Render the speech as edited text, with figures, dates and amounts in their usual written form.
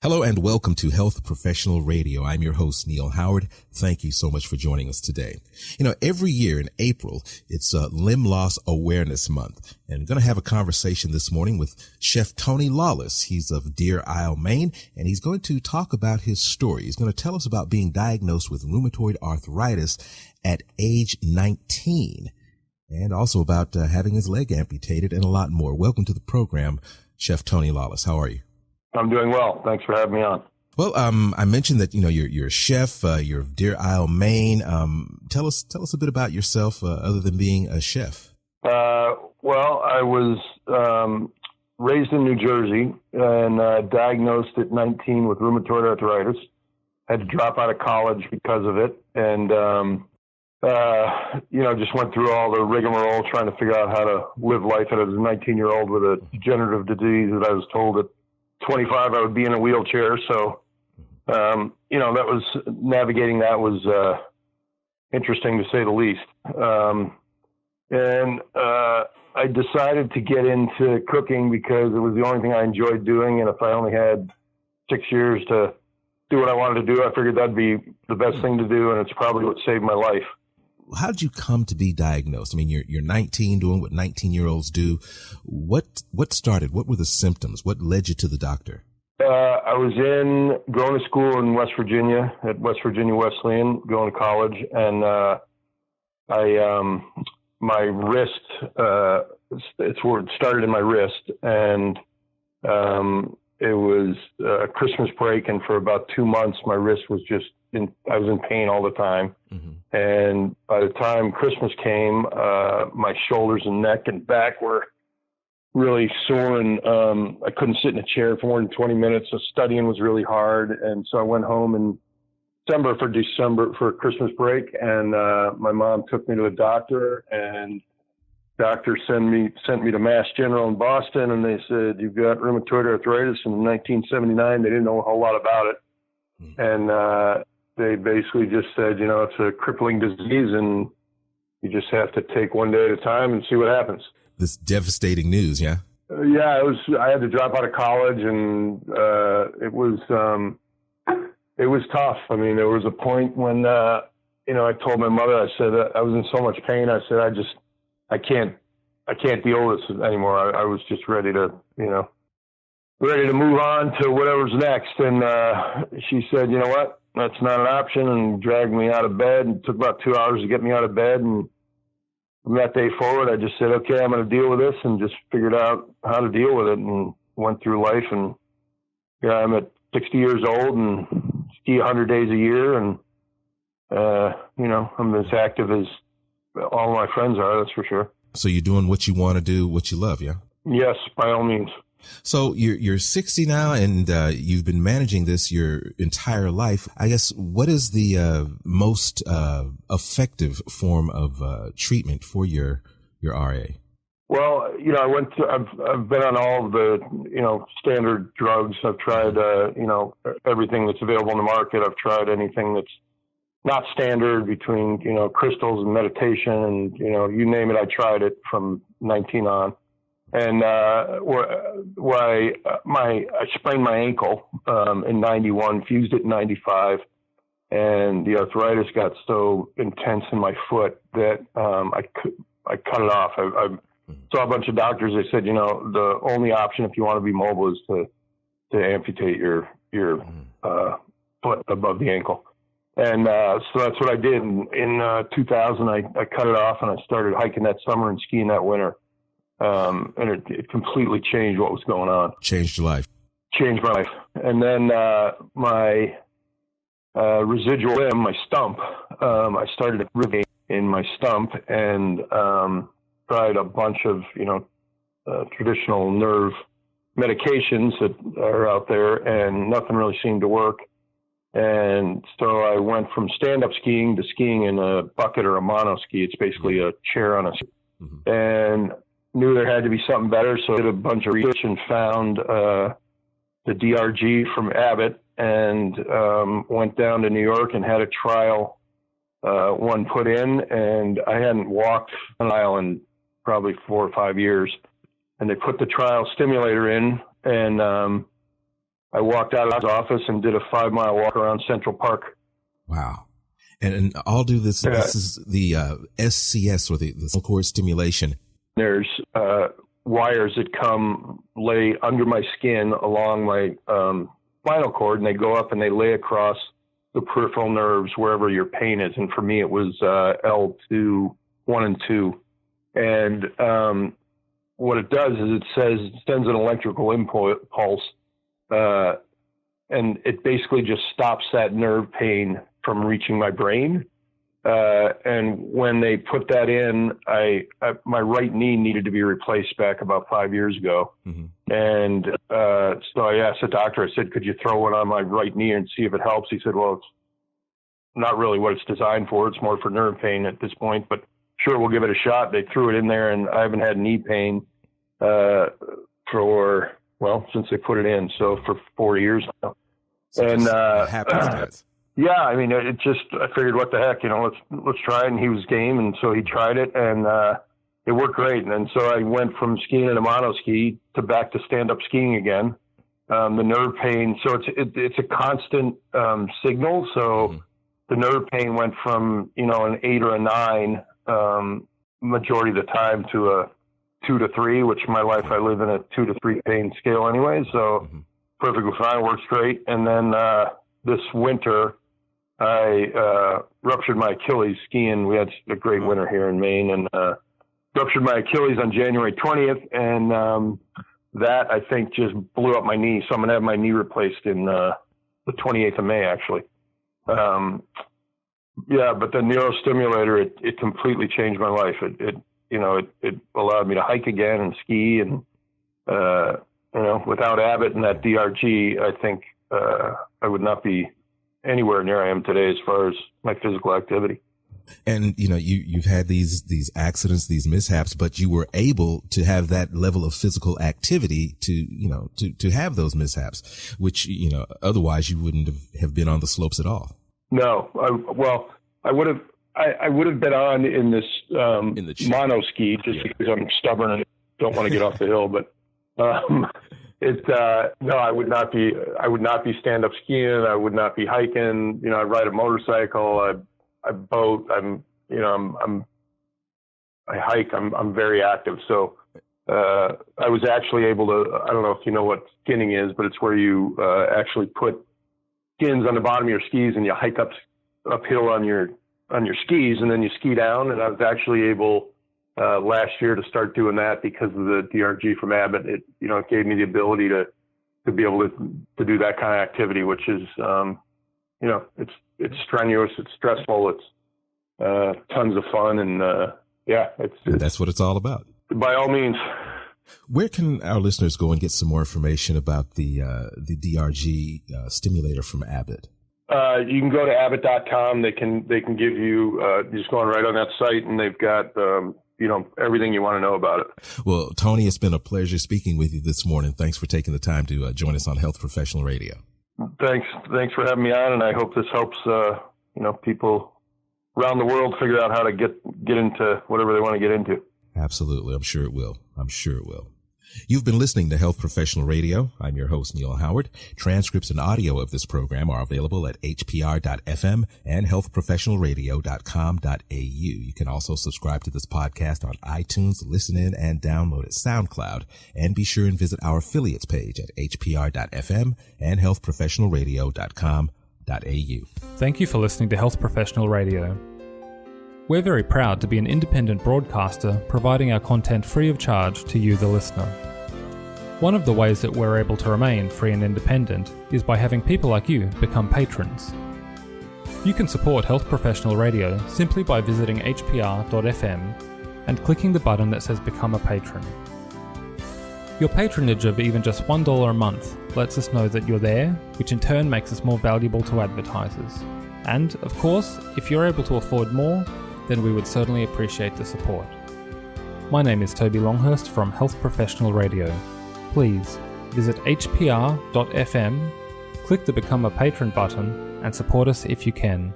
Hello and welcome to Health Professional Radio. I'm your host, Neil Howard. Thank you so much for joining us today. Every year in April, it's Limb Loss Awareness Month. And I'm going to have a conversation this morning with Chef Tony Lawless. He's of Deer Isle, Maine, and he's going to talk about his story. He's going to tell us about being diagnosed with rheumatoid arthritis at age 19 and also about having his leg amputated and a lot more. Welcome to the program, Chef Tony Lawless. How are you? I'm doing well. Thanks for having me on. Well, I mentioned that, you're a chef, you're of Deer Isle, Maine. Tell us a bit about yourself, other than being a chef. Well, I was, raised in New Jersey and, diagnosed at 19 with rheumatoid arthritis. Had to drop out of college because of it. And, just went through all the rigmarole trying to figure out how to live life as a 19-year-old with a degenerative disease that I was told at 25 I would be in a wheelchair. So, that was navigating that was interesting to say the least. I decided to get into cooking because it was the only thing I enjoyed doing. And if I only had 6 years to do what I wanted to do, I figured that'd be the best thing to do. And it's probably what saved my life. How did you come to be diagnosed? I mean, you're 19, doing what 19-year-olds do. What started? What were the symptoms? What led you to the doctor? I was going to school in West Virginia at West Virginia Wesleyan, going to college, and my wrist, it's where it started in my wrist, and it was Christmas break, and for about 2 months, my wrist was I was in pain all the time. Mm-hmm. And by the time Christmas came, my shoulders and neck and back were really sore, and I couldn't sit in a chair for more than 20 minutes. So studying was really hard. And so I went home in December for Christmas break, and my mom took me to a doctor, and doctor sent me to Mass General in Boston, and they said, "You've got rheumatoid arthritis." In 1979, they didn't know a whole lot about it. Mm-hmm. And they basically just said, it's a crippling disease, and you just have to take one day at a time and see what happens. This devastating news, yeah? Yeah, I had to drop out of college, and it was tough. I mean, there was a point when, I told my mother, I said, I was in so much pain. I said, I can't deal with this anymore. I was just ready to move on to whatever's next. And she said, "You know what? That's not an option," and dragged me out of bed. And it took about 2 hours to get me out of bed. And from that day forward, I just said, "Okay, I'm going to deal with this," and just figured out how to deal with it and went through life. And here I'm at 60 years old and ski 100 days a year. And, I'm as active as all my friends are, that's for sure. So you're doing what you want to do, what you love, yeah? Yes, by all means. So you're 60 now, and you've been managing this your entire life. I guess, what is the most effective form of treatment for your RA? Well, I've been on all of the standard drugs. I've tried everything that's available in the market. I've tried anything that's not standard, between crystals and meditation, and you name it, I tried it from 19 on. And I sprained my ankle in 91, fused it in 95, and the arthritis got so intense in my foot that I cut it off. I saw a bunch of doctors. They said, the only option if you want to be mobile is to amputate your foot above the ankle. And so that's what I did. In 2000, I cut it off, and I started hiking that summer and skiing that winter. And it completely changed what was going on. Changed your life. Changed my life. And then my residual limb, my stump, I started ripping in my stump, and tried a bunch of traditional nerve medications that are out there, and nothing really seemed to work. And so I went from stand-up skiing to skiing in a bucket or a mono ski. It's basically a chair on a ski. Mm-hmm. And knew there had to be something better, so I did a bunch of research and found the DRG from Abbott, and went down to New York and had a trial one put in, and I hadn't walked an aisle in probably 4 or 5 years. And they put the trial stimulator in, and I walked out of his office and did a 5-mile walk around Central Park. Wow. And I'll do this. Yeah. This is the SCS, or the spinal cord stimulation. There's wires that lay under my skin along my spinal cord, and they go up and they lay across the peripheral nerves wherever your pain is. And for me, it was L2, 1 and 2. And what it does is it sends an electrical impulse, and it basically just stops that nerve pain from reaching my brain. And when they put that in, my right knee needed to be replaced back about 5 years ago. Mm-hmm. And so I asked the doctor, I said, could you throw one on my right knee and see if it helps? He said, well, it's not really what it's designed for. It's more for nerve pain at this point, but sure, we'll give it a shot. They threw it in there, and I haven't had knee pain since they put it in. So for 4 years now. So and happens. Yeah, I mean, I figured, what the heck, let's try it. And he was game, and so he tried it, and it worked great. And so I went from skiing in a monoski to back to stand-up skiing again. The nerve pain, so it's a constant signal. So mm-hmm. the nerve pain went from an 8 or a 9 majority of the time to a 2 to 3, which in my life I live in a 2 to 3 pain scale anyway. So mm-hmm. perfectly fine, works great. And then this winter, I ruptured my Achilles skiing. We had a great winter here in Maine, and ruptured my Achilles on January 20th. And that, I think, just blew up my knee. So I'm going to have my knee replaced in the 28th of May, actually. Yeah, but the neurostimulator, it completely changed my life. It allowed me to hike again and ski, and without Abbott and that DRG, I think I would not be anywhere near I am today as far as my physical activity. And you've had these accidents, these mishaps, but you were able to have that level of physical activity to have those mishaps, which otherwise you wouldn't have been on the slopes at all. No, I would have been on in this mono ski just because I'm stubborn and don't want to get off the hill. But no, I would not be stand up skiing. I would not be hiking. I ride a motorcycle. I boat. I hike. I'm very active. So I was actually able to. I don't know if you know what skinning is, but it's where you actually put skins on the bottom of your skis and you hike uphill on your skis, and then you ski down. And I was actually able last year to start doing that because of the DRG from Abbott. It gave me the ability to be able to do that kind of activity, which is it's strenuous, it's stressful, it's tons of fun, and that's what it's all about. By all means. Where can our listeners go and get some more information about the DRG stimulator from Abbott? You can go to abbott.com. They can give you just going right on that site, and they've got everything you want to know about it. Well, Tony, it's been a pleasure speaking with you this morning. Thanks for taking the time to join us on Health Professional Radio. Thanks for having me on, and I hope this helps people around the world figure out how to get into whatever they want to get into. Absolutely. I'm sure it will. You've been listening to Health Professional Radio. I'm your host, Neil Howard. Transcripts and audio of this program are available at hpr.fm and healthprofessionalradio.com.au. You can also subscribe to this podcast on iTunes, listen in, and download at SoundCloud. And be sure and visit our affiliates page at hpr.fm and healthprofessionalradio.com.au. Thank you for listening to Health Professional Radio. We're very proud to be an independent broadcaster providing our content free of charge to you, the listener. One of the ways that we're able to remain free and independent is by having people like you become patrons. You can support Health Professional Radio simply by visiting hpr.fm and clicking the button that says Become a Patron. Your patronage of even just $1 a month lets us know that you're there, which in turn makes us more valuable to advertisers. And, of course, if you're able to afford more, then we would certainly appreciate the support. My name is Toby Longhurst from Health Professional Radio. Please visit hpr.fm, click the Become a Patron button, and support us if you can.